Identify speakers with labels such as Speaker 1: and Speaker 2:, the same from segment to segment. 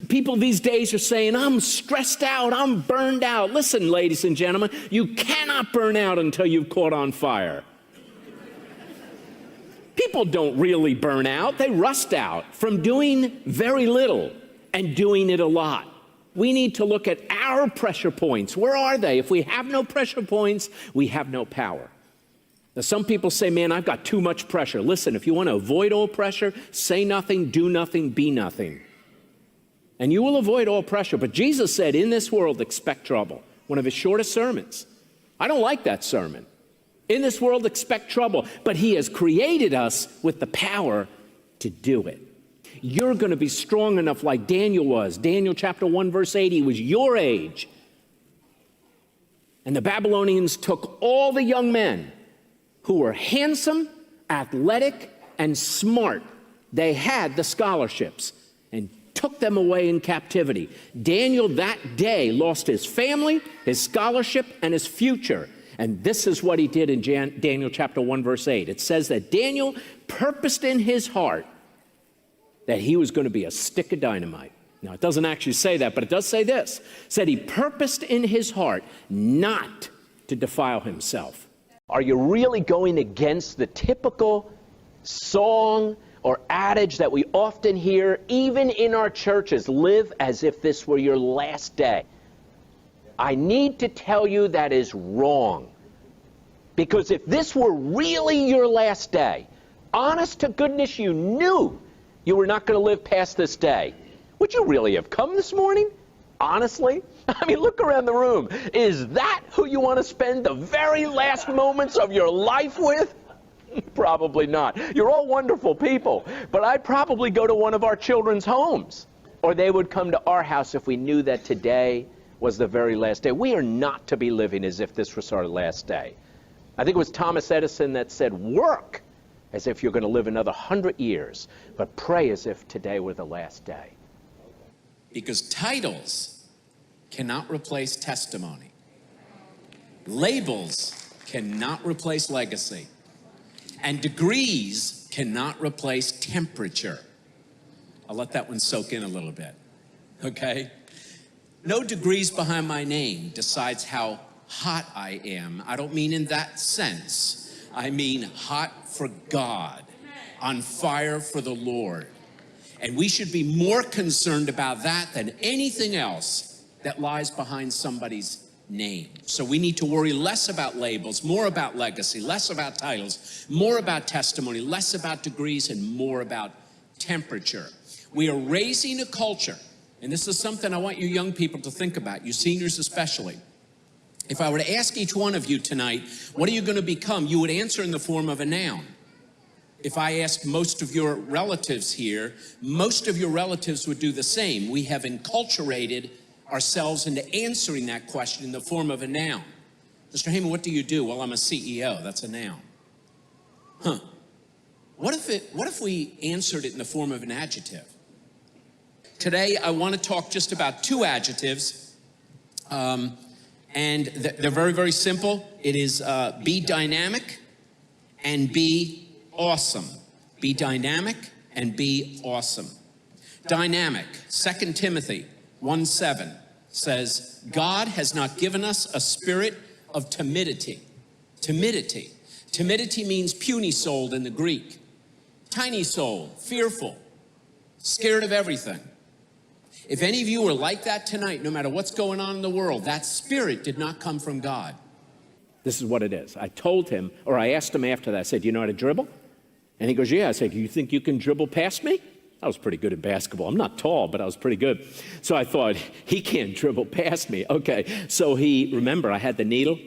Speaker 1: People these days are saying, I'm stressed out, I'm burned out. Listen, ladies and gentlemen, you cannot burn out until you've caught on fire. People don't really burn out, they rust out from doing very little and doing it a lot. We need to look at our pressure points. Where are they? If we have no pressure points, we have no power. Now, some people say, man, I've got too much pressure. Listen, if you want to avoid all pressure, say nothing, do nothing, be nothing. And you will avoid all pressure. But Jesus said, in this world, expect trouble. One of his shortest sermons. I don't like that sermon. In this world, expect trouble. But he has created us with the power to do it. You're going to be strong enough like Daniel was. Daniel chapter 1, verse 8, he was your age. And the Babylonians took all the young men who were handsome, athletic, and smart. They had the scholarships and took them away in captivity. Daniel that day lost his family, his scholarship, and his future. And this is what he did in Daniel chapter 1, verse 8. It says that Daniel purposed in his heart that he was going to be a stick of dynamite. Now, it doesn't actually say that, but it does say this. It said he purposed in his heart not to defile himself. Are you really going against the typical song or adage that we often hear, even in our churches, live as if this were your last day? I need to tell you that is wrong. Because if this were really your last day, honest to goodness, you knew you were not going to live past this day, would you really have come this morning? Honestly? I mean, look around the room. Is that who you want to spend the very last moments of your life with? Probably not. You're all wonderful people, but I'd probably go to one of our children's homes, or they would come to our house if we knew that today was the very last day. We are not to be living as if this was our last day. I think it was Thomas Edison that said, work as if you're going to live another 100 years, but pray as if today were the last day.
Speaker 2: Because titles cannot replace testimony. Labels cannot replace legacy. And degrees cannot replace temperature. I'll let that one soak in a little bit, okay? No degrees behind my name decides how hot I am. I don't mean in that sense. I mean hot for God, on fire for the Lord. And we should be more concerned about that than anything else that lies behind somebody's name. So we need to worry less about labels, more about legacy, less about titles, more about testimony, less about degrees, and more about temperature. We are raising a culture, and this is something I want you young people to think about, you seniors especially. If I were to ask each one of you tonight, what are you going to become? You would answer in the form of a noun. If I asked most of your relatives here, most of your relatives would do the same. We have enculturated ourselves into answering that question in the form of a noun. Mr. Heymann, what do you do? Well, I'm a CEO. That's a noun. Huh. What if we answered it in the form of an adjective? Today, I want to talk just about two adjectives. And they're very, very simple. It is be dynamic and be awesome. Be dynamic and be awesome. Dynamic, 2 Timothy 1:7 says, God has not given us a spirit of timidity. Timidity. Timidity means puny souled in the Greek. Tiny souled, fearful, scared of everything. If any of you are like that tonight, no matter what's going on in the world, that spirit did not come from God.
Speaker 1: This is what it is. I told him, or I asked him after that, I said, you know how to dribble? And he goes, yeah. I said, you think you can dribble past me? I was pretty good at basketball. I'm not tall, but I was pretty good. So I thought, he can't dribble past me. Okay, so remember, I had the needle,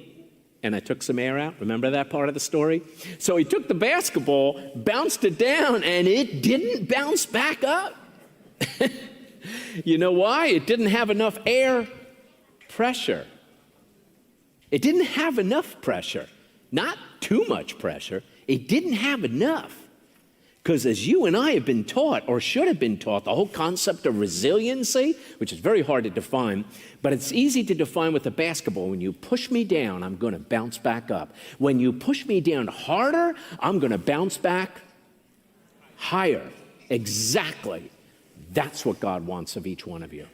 Speaker 1: and I took some air out. Remember that part of the story? So he took the basketball, bounced it down, and it didn't bounce back up. You know why? It didn't have enough air pressure. It didn't have enough pressure. Not too much pressure. It didn't have enough. Because as you and I have been taught, or should have been taught, the whole concept of resiliency, which is very hard to define, but it's easy to define with the basketball. When you push me down, I'm going to bounce back up. When you push me down harder, I'm going to bounce back higher. Exactly. That's what God wants of each one of you.